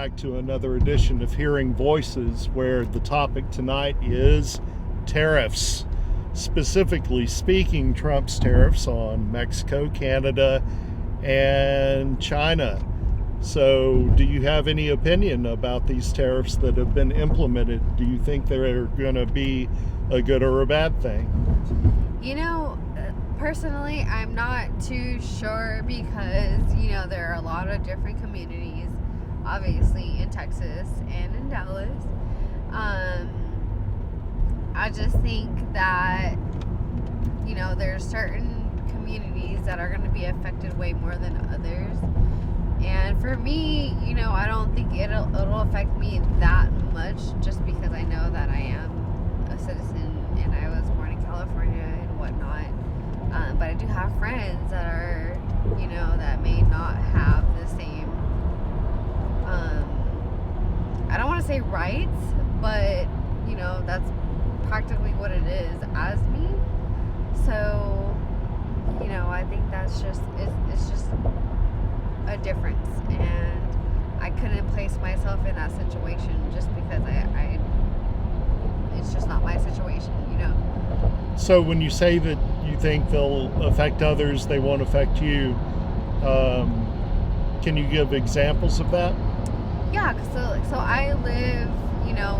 back to another edition of Hearing Voices, where the topic tonight is tariffs. Specifically speaking, Trump's tariffs on Mexico, Canada, and China. So, do you have any opinion about these tariffs that have been implemented? Do you think they're going to be a good or a bad thing? Personally, I'm not too sure because, there are a lot of different communities, obviously in Texas and in Dallas. I just think that, there's certain communities that are going to be affected way more than others. And for me, I don't think it'll affect me that much just because I know that I am a citizen and I was born in California and whatnot. But I do have friends that are, that may not have the same, I don't want to say rights, but, that's practically what it is as me. So, I think that's just, it's just a difference. And I couldn't place myself in that situation just because it's just not my situation, So when you say that you think they'll affect others, they won't affect you, can you give examples of that? Yeah, so I live,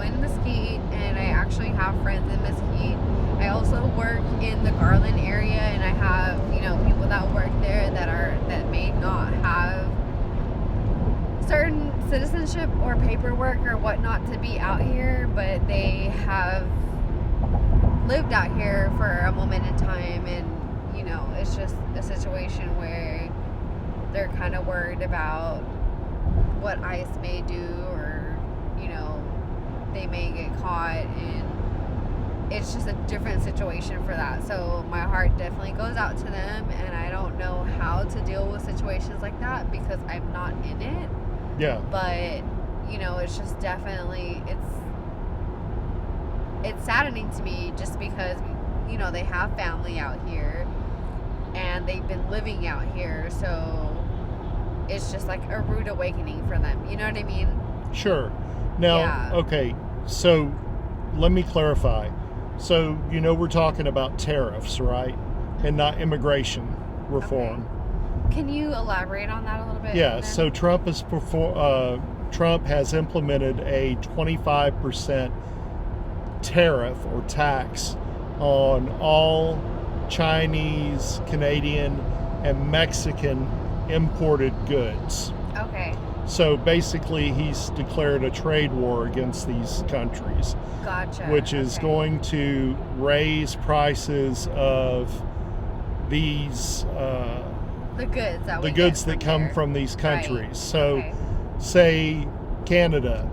in Mesquite, and I actually have friends in Mesquite. I also work in the Garland area, and I have, people that work there that may not have certain citizenship or paperwork or whatnot to be out here, but they have lived out here for a moment in time, and it's just a situation where they're kind of worried about what ICE may do, or they may get caught, and it's just a different situation for that. So my heart definitely goes out to them, and I don't know how to deal with situations like that because I'm not in it. Yeah. But it's just definitely it's saddening to me just because they have family out here and they've been living out here, so it's just like a rude awakening for them, you know what I mean? Sure. Now, Yeah. Okay, so let me clarify. So, we're talking about tariffs, right? And not immigration reform. Okay. Can you elaborate on that a little bit? Yeah, so Trump has implemented a 25% tariff or tax on all Chinese, Canadian, and Mexican imported goods. Okay. So basically, he's declared a trade war against these countries. Gotcha. Which is going to raise prices of these the goods that come here. from these countries. Right. So, okay. Say Canada,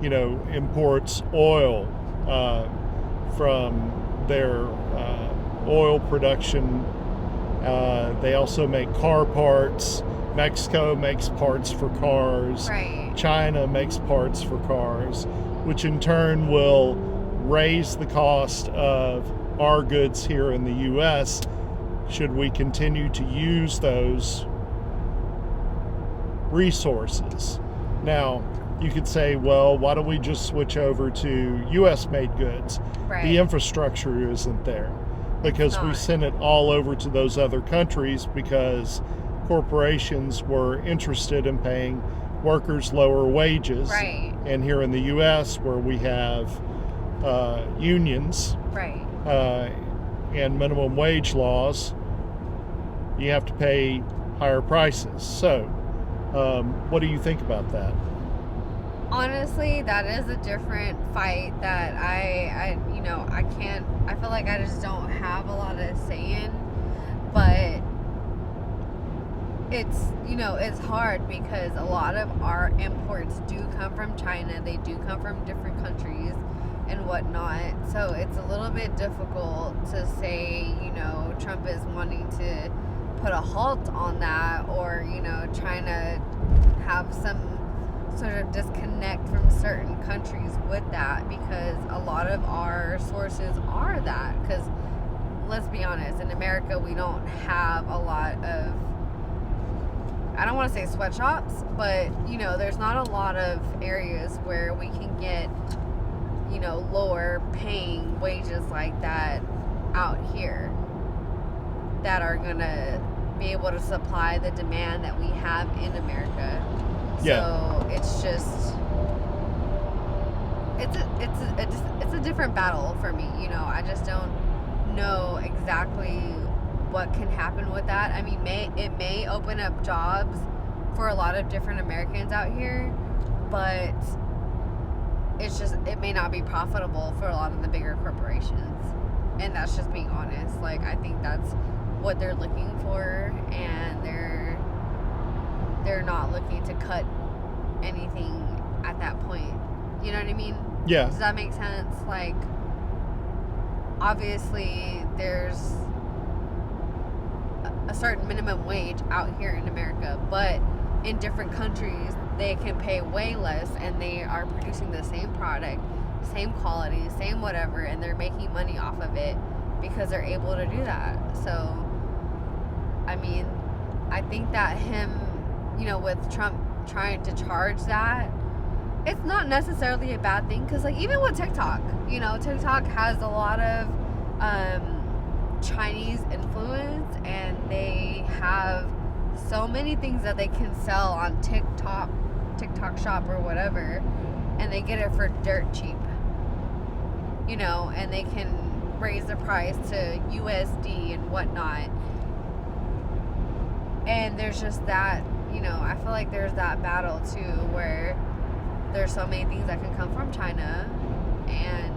imports oil from their oil production. They also make car parts. Mexico makes parts for cars. Right. China makes parts for cars, which in turn will raise the cost of our goods here in the U.S. should we continue to use those resources. Now, you could say, well, why don't we just switch over to U.S.-made goods? Right. The infrastructure isn't there because we sent it all over to those other countries because corporations were interested in paying workers lower wages. Right. And here in the U.S., where we have unions, right. And minimum wage laws, you have to pay higher prices. So, what do you think about that? Honestly, that is a different fight that I feel like I just don't have a lot of say in, but it's hard because a lot of our imports do come from China. They do come from different countries and whatnot. So it's a little bit difficult to say, Trump is wanting to put a halt on that or, trying to have some sort of disconnect from certain countries with that because a lot of our sources are that. Because let's be honest, in America, we don't have a lot of I don't want to say sweatshops, but there's not a lot of areas where we can get lower paying wages like that out here that are gonna be able to supply the demand that we have in America. Yeah. So it's just it's a different battle for me. I just don't know exactly what can happen with that. I mean, it may open up jobs for a lot of different Americans out here, but it may not be profitable for a lot of the bigger corporations. And that's just being honest. Like, I think that's what they're looking for, and they're not looking to cut anything at that point. You know what I mean? Yeah. Does that make sense? Like, obviously there's a certain minimum wage out here in America, but in different countries they can pay way less, and they are producing the same product, same quality, same whatever, and they're making money off of it because they're able to do that. So I mean, I think that him, with Trump trying to charge that, it's not necessarily a bad thing, because like even with TikTok, TikTok has a lot of Chinese influence, and they have so many things that they can sell on TikTok shop or whatever, and they get it for dirt cheap, and they can raise the price to USD and whatnot. And there's just that, I feel like there's that battle too, where there's so many things that can come from China, and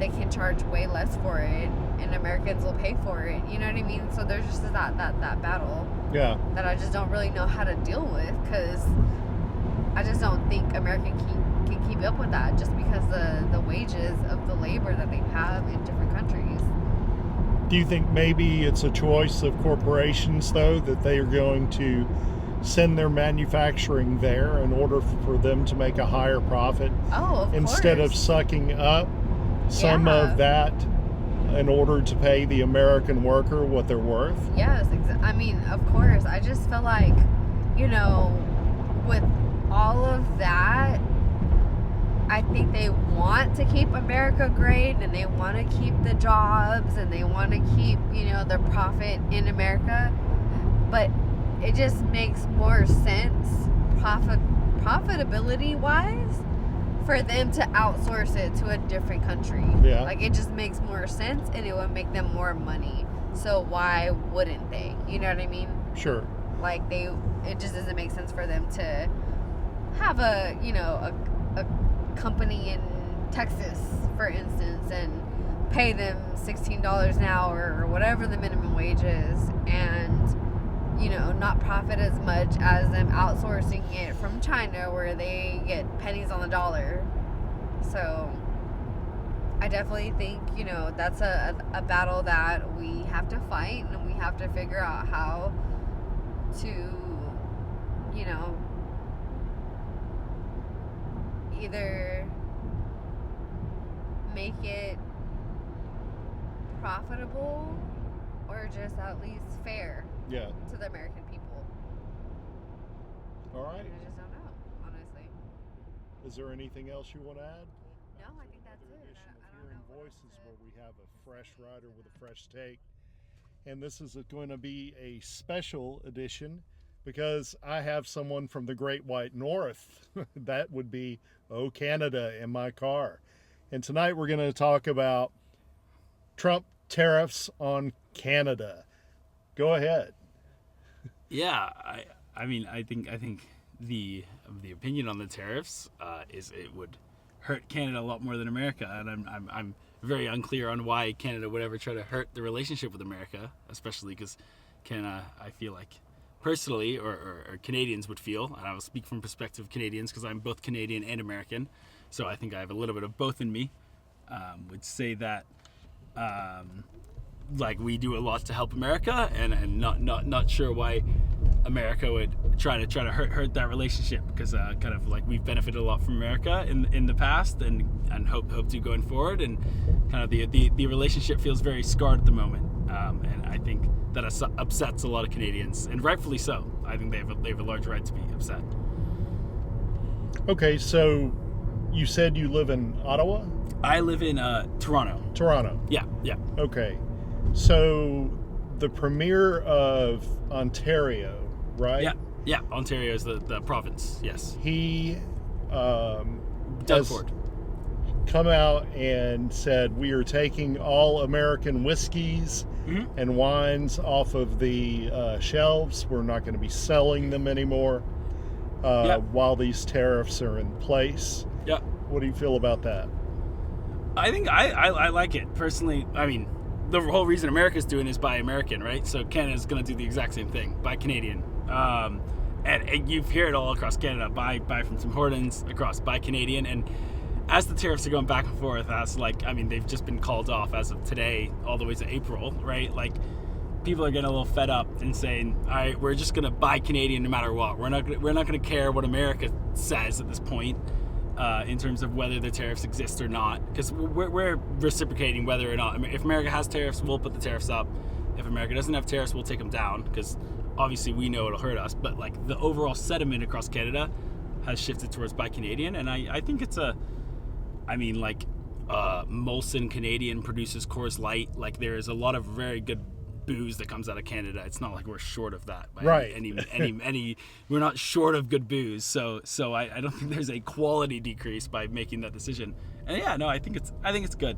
they can charge way less for it, and Americans will pay for it. You know what I mean? So there's just that battle. Yeah. That I just don't really know how to deal with, because I just don't think America can keep up with that, just because the wages of the labor that they have in different countries. Do you think maybe it's a choice of corporations, though, that they are going to send their manufacturing there in order for them to make a higher profit? Oh, of instead course. of sucking up some of that in order to pay the American worker what they're worth? Yes, I mean, of course. I just feel like, with all of that, I think they want to keep America great, and they want to keep the jobs, and they want to keep, their profit in America. But it just makes more sense profitability-wise for them to outsource it to a different country. Yeah. Like, it just makes more sense, and it would make them more money. So why wouldn't they? You know what I mean? Sure. Like, it just doesn't make sense for them to have a company in Texas, for instance, and pay them $16 an hour or whatever the minimum wage is, and not profit as much as them outsourcing it from China, where they get pennies on the dollar. So I definitely think that's a battle that we have to fight, and we have to figure out how to either make it profitable or just at least fair to the American people. All right. I just don't know, honestly. Is there anything else you want to add? No, I think that's it. Edition I of don't Hearing know Voices, where we have a fresh writer with a fresh take. And this is going to be a special edition because I have someone from the Great White North. That would be Canada in my car. And tonight we're going to talk about Trump tariffs on Canada. Go ahead. Yeah, I mean, I think the opinion on the tariffs is it would hurt Canada a lot more than America, and I'm very unclear on why Canada would ever try to hurt the relationship with America, especially because Canada, I feel like personally, or Canadians would feel, and I will speak from perspective of Canadians because I'm both Canadian and American, so I think I have a little bit of both in me. Would say that like we do a lot to help America, and not sure why America would try to hurt that relationship, because kind of like we've benefited a lot from America in the past, and hope to going forward, and kind of the relationship feels very scarred at the moment, and I think that upsets a lot of Canadians, and rightfully so. I think they have a large right to be upset. Okay, so you said you live in Ottawa? I live in Toronto. Toronto. Yeah. Okay, so the Premier of Ontario, right? Yeah. Ontario is the province. Yes. He Doug has Ford. come out and said we are taking all American whiskeys and wines off of the shelves. We're not going to be selling them anymore while these tariffs are in place. Yeah. What do you feel about that? I think I like it personally. I mean, the whole reason America's doing is buy American, right? So Canada's going to do the exact same thing, buy Canadian. And you hear it all across Canada, buy from Tim Hortons, buy Canadian. And as the tariffs are going back and forth, they've just been called off as of today, all the way to April, right? Like, people are getting a little fed up and saying, all right, we're just going to buy Canadian no matter what. We're not going to care what America says at this point. In terms of whether the tariffs exist or not, because we're reciprocating whether or not. If America has tariffs, we'll put the tariffs up. If America doesn't have tariffs, we'll take them down, because obviously we know it'll hurt us. But like, the overall sentiment across Canada has shifted towards buy Canadian, and I think it's Molson Canadian produces Coors Light. Like, there is a lot of very good booze that comes out of Canada. It's not like we're short of that by right. any we're not short of good booze. So I don't think there's a quality decrease by making that decision. And yeah, no, I think it's good,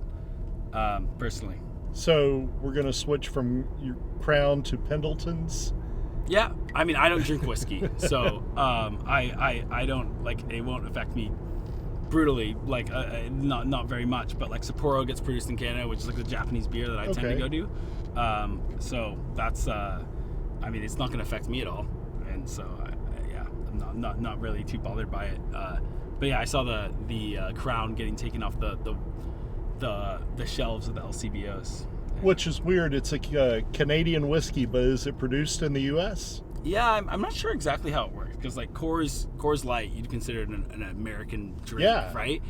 personally. So we're gonna switch from your Crown to Pendleton's. Yeah, I mean, I don't drink whiskey, so I don't, like, it won't affect me brutally, like, not very much, but like Sapporo gets produced in Canada, which is like the Japanese beer that I tend to go to. So that's it's not going to affect me at all, and so I'm not really too bothered by it. But yeah, I saw the Crown getting taken off the shelves of the LCBOs, which is weird. It's a Canadian whiskey, but is it produced in the U.S.? Yeah, I'm not sure exactly how it works, because like Coors Light, you'd consider it an American drink, right?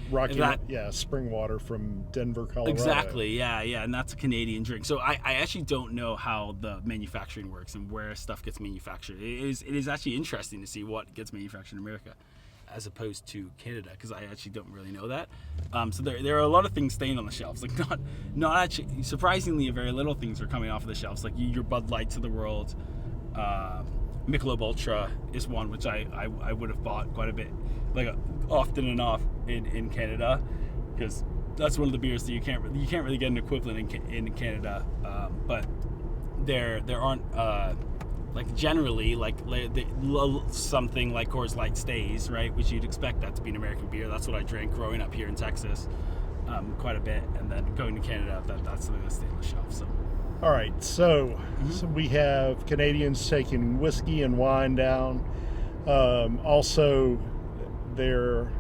Spring water from Denver, Colorado. Exactly, yeah, and that's a Canadian drink. So I actually don't know how the manufacturing works and where stuff gets manufactured. It is actually interesting to see what gets manufactured in America as opposed to Canada, because I actually don't really know that. So there are a lot of things staying on the shelves, like not actually, surprisingly, very little things are coming off of the shelves, like your Bud Lights of the world. Michelob Ultra is one which I would have bought quite a bit, like often enough in Canada, because that's one of the beers that you can't really get an equivalent in Canada. But there aren't like generally like something like Coors Light stays, right, which you'd expect that to be an American beer. That's what I drank growing up here in Texas quite a bit, and then going to Canada, that's something that stayed on the shelf. So. All right, so we have Canadians taking whiskey and wine down. Also, they're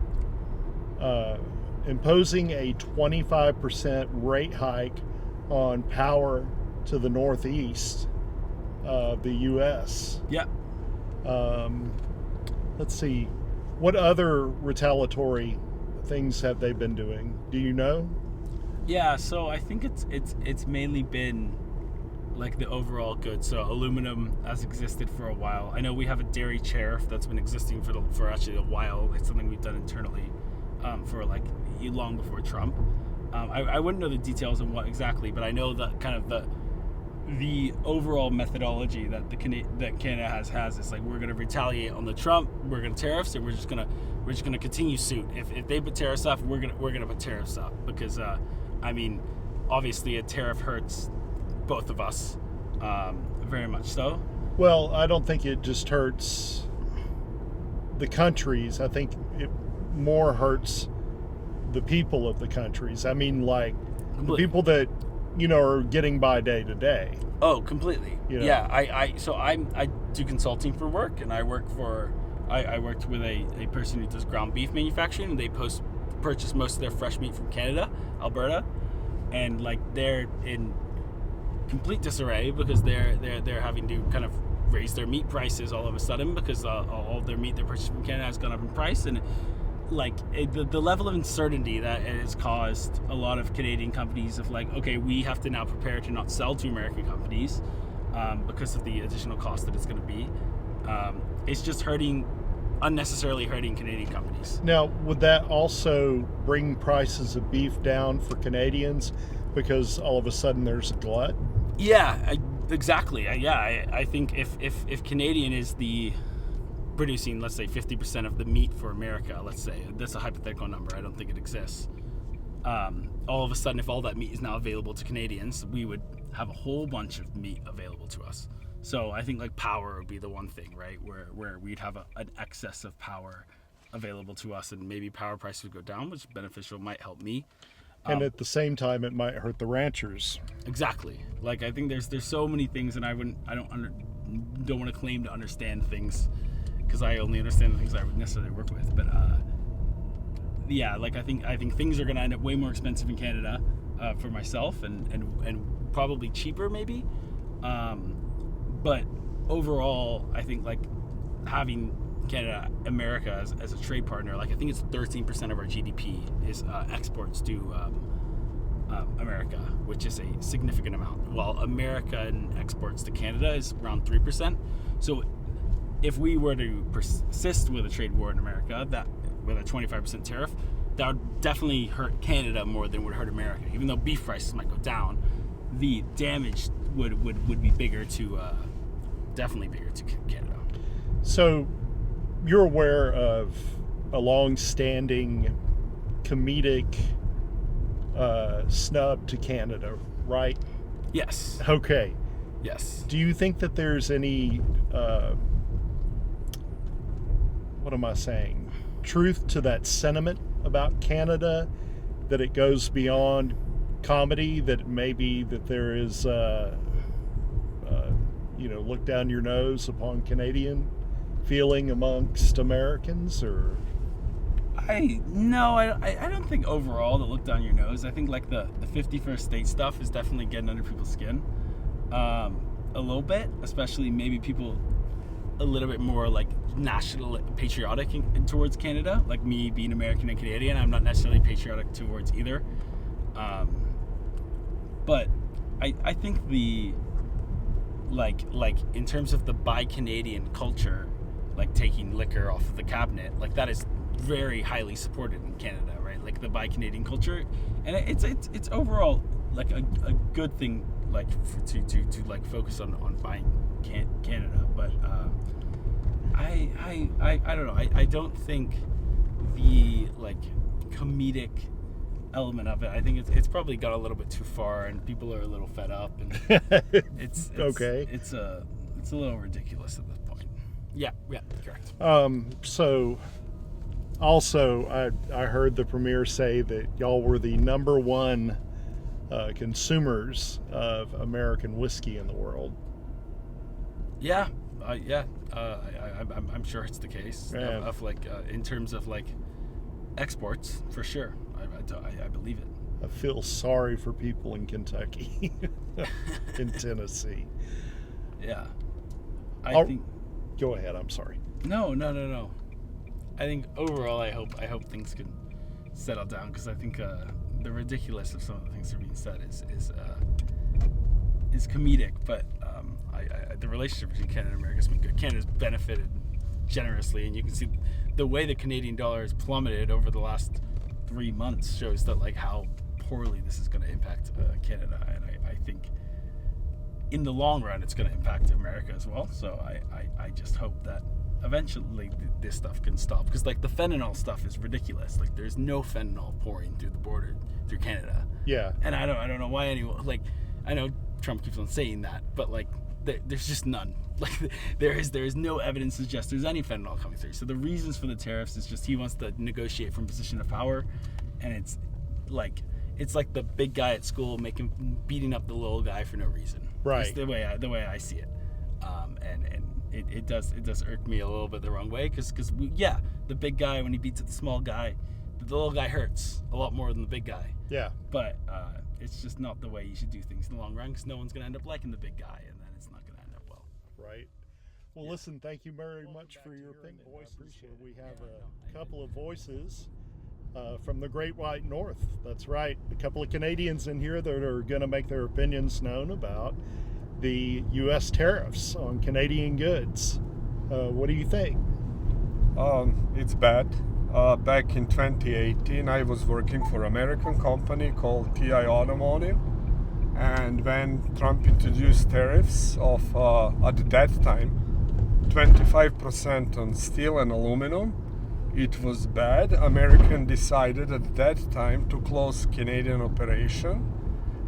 imposing a 25% rate hike on power to the northeast of the U.S. Yeah. Let's see. What other retaliatory things have they been doing? Do you know? Yeah, so I think it's mainly been like the overall goods. So aluminum has existed for a while. I know we have a dairy tariff that's been existing for actually a while. It's something we've done internally for like long before Trump. I wouldn't know the details on what exactly, but I know that kind of the overall methodology that Canada has is like, we're going to retaliate on the Trump, we're going to tariffs, and we're just going to continue suit. If they put tariffs up, we're going to put tariffs up, because obviously a tariff hurts both of us, very much so. Well, I don't think it just hurts the countries. I think it more hurts the people of the countries. I mean, like, the people that, are getting by day to day. Oh, completely. Yeah, I do consulting for work, and I worked with a person who does ground beef manufacturing, and they purchase most of their fresh meat from Canada, Alberta, and like they're in complete disarray because they're having to kind of raised their meat prices all of a sudden because all of their meat they're purchasing from Canada has gone up in price, and the level of uncertainty that it has caused a lot of Canadian companies of like, okay, we have to now prepare to not sell to American companies because of the additional cost that it's going to be. It's just unnecessarily hurting Canadian companies. Now, would that also bring prices of beef down for Canadians because all of a sudden there's a glut? Yeah, exactly. I think if Canadian is the producing, let's say 50% of the meat for America, let's say that's a hypothetical number, I don't think it exists, all of a sudden if all that meat is now available to Canadians, we would have a whole bunch of meat available to us. So I think like power would be the one thing, right, where we'd have an excess of power available to us, and maybe power prices would go down, which is beneficial, might help me. And at the same time, it might hurt the ranchers. Exactly. Like I think there's so many things, and I don't want to claim to understand things, because I only understand the things I would necessarily work with. But yeah, like I think things are going to end up way more expensive in Canada for myself, and probably cheaper maybe. But overall, I think like having Canada, America as a trade partner, like I think it's 13% of our GDP is exports to America, which is a significant amount, while American exports to Canada is around 3%. So if we were to persist with a trade war in America, that with a 25% tariff, that would definitely hurt Canada more than would hurt America. Even though beef prices might go down, the damage would be bigger to definitely bigger to Canada. So you're aware of a long-standing comedic snub to Canada, right? Yes. Okay. Yes. Do you think that there's any what am I saying? Truth to that sentiment about Canada, that it goes beyond comedy, that maybe that there is look down your nose upon Canadian feeling amongst Americans? Or I don't think overall to look down your nose. I think like the 51st state stuff is definitely getting under people's skin a little bit, especially maybe people a little bit more like national patriotic towards Canada, like me being American and Canadian. I'm not necessarily patriotic towards either, but I think the like in terms of the buy Canadian culture, like taking liquor off of the cabinet, like that is very highly supported in Canada, right? Like the buy Canadian culture, and it's overall like a good thing, like to like focus on buying Canada. But I don't know. I don't think the like comedic element of it. I think it's probably got a little bit too far, and people are a little fed up, and it's okay. It's a little ridiculous at this point. Yeah, correct. So also I heard the premier say that y'all were the number one consumers of American whiskey in the world. Yeah. I'm sure it's the case. Yeah. Of like in terms of like exports, for sure. I believe it. I feel sorry for people in Kentucky, in Tennessee. Yeah. I think. Go ahead. I'm sorry. No. I think overall, I hope things can settle down, because I think the ridiculous of some of the things that are being said is comedic, but the relationship between Canada and America has been good. Canada's benefited generously, and you can see the way the Canadian dollar has plummeted over the last 3 months shows that like how poorly this is going to impact Canada, and I think in the long run it's going to impact America as well. So I just hope that eventually this stuff can stop, because like the fentanyl stuff is ridiculous. Like there's no fentanyl pouring through the border through Canada. Yeah. And I don't know why anyone, like I know Trump keeps on saying that, but like there's just none. Like there is no evidence to suggest there's any fentanyl coming through. So the reasons for the tariffs is just he wants to negotiate from a position of power, and it's like the big guy at school beating up the little guy for no reason. Right. It's the way I see it. And it does irk me a little bit the wrong way, because the big guy, when he beats up the small guy, the little guy hurts a lot more than the big guy. Yeah. But it's just not the way you should do things in the long run, because no one's going to end up liking the big guy, and then it's not going to end up well. Right. Well, listen, thank you very much for your opinion. Voices where we have a couple of voices from the Great White North. That's right. A couple of Canadians in here that are going to make their opinions known about the U.S. tariffs on Canadian goods. What do you think? It's bad. Back in 2018, I was working for an American company called TI Automotive. And when Trump introduced tariffs of, at that time, 25% on steel and aluminum, it was bad. American decided at that time to close Canadian operation,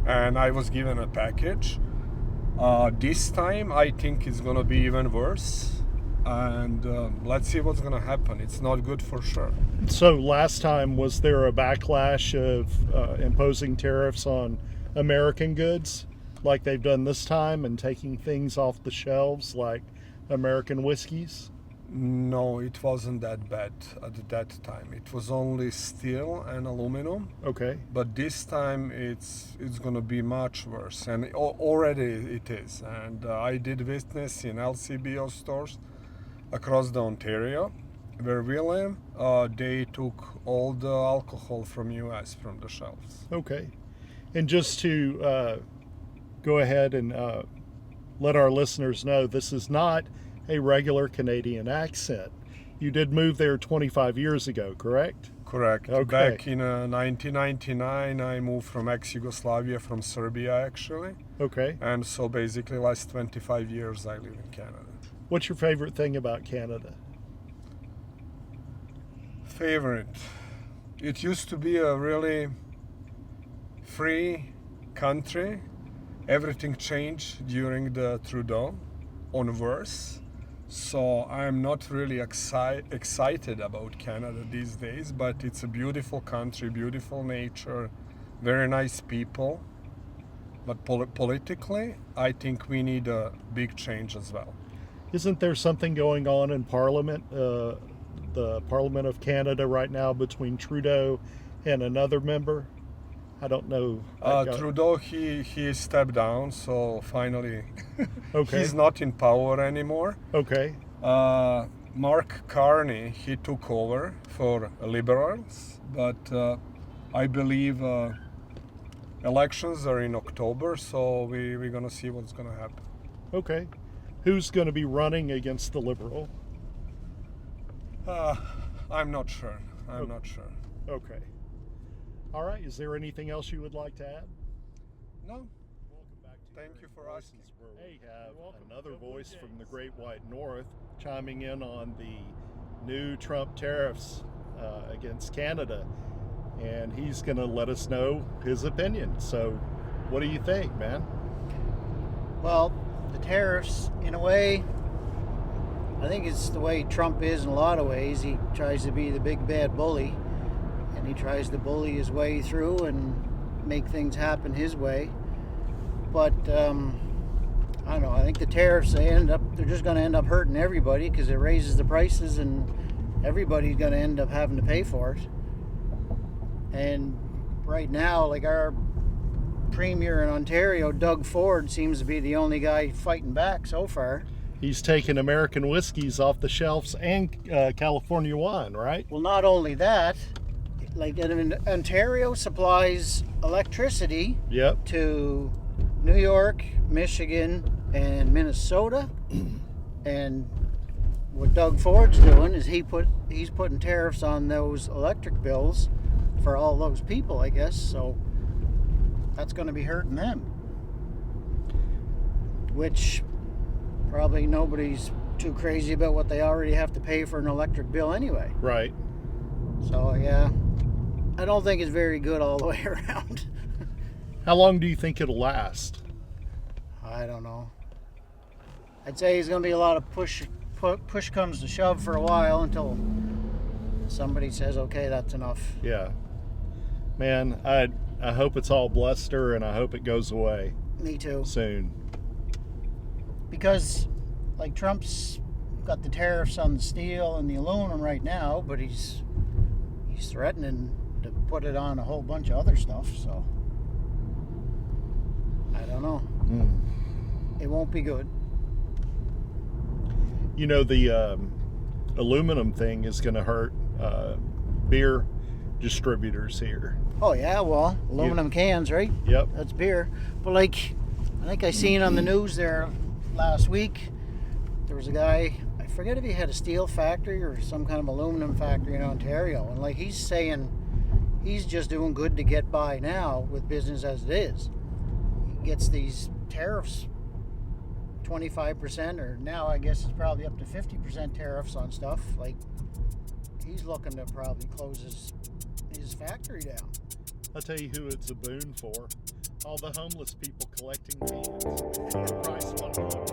and I was given a package. This time, I think it's going to be even worse, and let's see what's going to happen. It's not good for sure. So last time, was there a backlash of imposing tariffs on American goods like they've done this time and taking things off the shelves like American whiskeys? No, it wasn't that bad at that time. It was only steel and aluminum. Okay. But this time it's going to be much worse, and already it is. And I did business in LCBO stores across the Ontario, where we live. They took all the alcohol from US from the shelves. Okay. And just to go ahead and let our listeners know, this is not a regular Canadian accent. You did move there 25 years ago, correct? Correct. Okay. Back in 1999, I moved from ex-Yugoslavia, from Serbia actually. Okay. And so basically last 25 years I live in Canada. What's your favorite thing about Canada? Favorite? It used to be a really free country. Everything changed during the Trudeau on worse. So I'm not really excited about Canada these days, but it's a beautiful country, beautiful nature, very nice people. But politically, I think we need a big change as well. Isn't there something going on in Parliament, the Parliament of Canada right now between Trudeau and another member? I don't know. Trudeau, he stepped down, so finally Okay. he's not in power anymore. Okay. Mark Carney, he took over for Liberals, but I believe elections are in October, so we're going to see what's going to happen. Okay. Who's going to be running against the Liberal? I'm not sure. I'm not sure. Okay. All right. Is there anything else you would like to add? No. Welcome back to Thank you for asking. We have another voice from the Great White North chiming in on the new Trump tariffs against Canada, and he's going to let us know his opinion. So, what do you think, man? Well, the tariffs, in a way, I think it's the way Trump is in a lot of ways. He tries to be the big bad bully, and he tries to bully his way through and make things happen his way. But I don't know. I think the tariffs, they're just going to end up hurting everybody because it raises the prices, and everybody's going to end up having to pay for it. And right now, like our premier in Ontario, Doug Ford, seems to be the only guy fighting back so far. He's taken American whiskeys off the shelves and California wine, right? Well, not only that, like Ontario supplies electricity Yep. to New York, Michigan, and Minnesota. And what Doug Ford's doing is he's putting tariffs on those electric bills for all those people, I guess. So that's going to be hurting them, which probably nobody's too crazy about what they already have to pay for an electric bill anyway. Right. So yeah, I don't think it's very good all the way around. How long do you think it'll last? I don't know. I'd say there's going to be a lot of push comes to shove for a while until somebody says, okay, that's enough. Yeah. Man, I hope it's all bluster, and I hope it goes away Me too. soon. Because, like, Trump's got the tariffs on the steel and the aluminum right now, but he's threatening to put it on a whole bunch of other stuff, so I don't know. It won't be good. You know, the aluminum thing is going to hurt beer distributors here. Oh yeah, well, aluminum cans, right? Yep. That's beer. But like, I think I seen on the news there last week, there was a guy, I forget if he had a steel factory or some kind of aluminum factory in Ontario, and like he's saying he's just doing good to get by now with business as it is. He gets these tariffs, 25%, or now I guess it's probably up to 50% tariffs on stuff. Like, he's looking to probably close his factory down. I'll tell you who it's a boon for. All the homeless people collecting cans. The price won't go